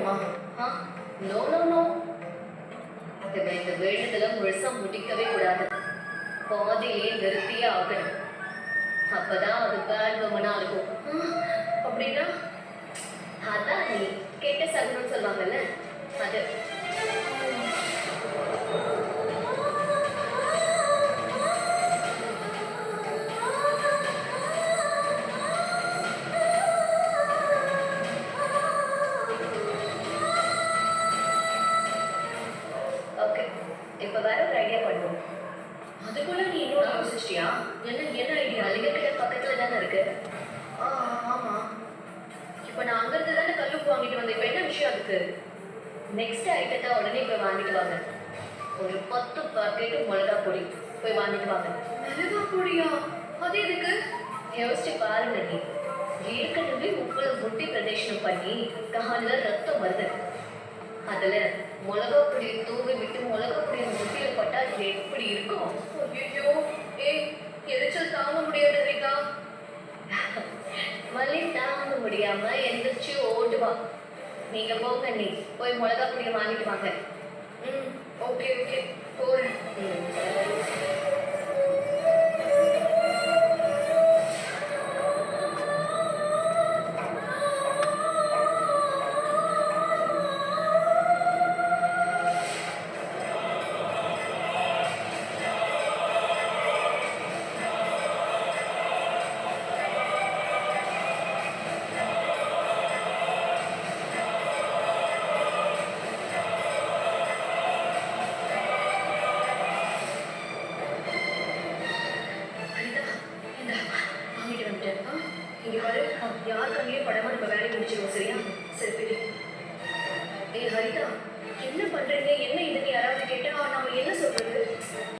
வேணுமா? No no no, இந்த வேண்டுதலை முழுசா முடிக்கவே கூடாது. பாதியிலேயே நிறுத்தியே ஆகணும். அப்பதான் அது பேட் உமனா இருக்கும். அப்படின்னா அதான் நீ கெட்ட சகுனம் சொல்லுவாங்கல்ல, அது. ஓகே, இப்ப வேற ஒரு ஐடியா பண்ணுவோம். அதுக்குள்ள நீ இன்னொரு யோசிச்சியா? என்ன ஐடியா? லிங்கக்கிட்ட பக்கத்துல தானே இருக்கு. ஆமா. இப்ப நான் அங்கிருந்து தானே கல்லுப்பு வாங்கிட்டு வந்தேன். இப்ப என்ன விஷயம் அதுக்கு? நெக்ஸ்ட் ஐட்டத்தை உடனே போய் வாங்கிட்டு வாங்க. ஒரு 10 பாக்கெட்டு மிளகா பொடி போய் வாங்கிட்டு வாங்க. மிளகா பொடியா? அது எதுக்கு? யோசிச்சு பாருங்க. நீ ஏற்கனவே உப்புல முட்டி பிரதேசனம் பண்ணி காலில் ரத்தம் வருது. அதுல மிளகா பொடியை தூவி விட்டு மிளகா பொடியை முட்டியில பட்டா எப்படி இருக்கும்? ஐயோ, எரிச்சல் தாங்க முடியாது ரேகா. வலி தாங்க முடியாம எந்திரிச்சு ஓடுவா. நீங்க போங்க, நீ போய் மிளகா பொடியை வாங்கிட்டு வாங்க. ஓகே போறேன். இங்க பாரு, யார் கண்ணியே படமா நம்ம வேலையை முடிச்சிருவோம், சரியா? சரி, ஹரிதா, என்ன பண்றீங்க? என்ன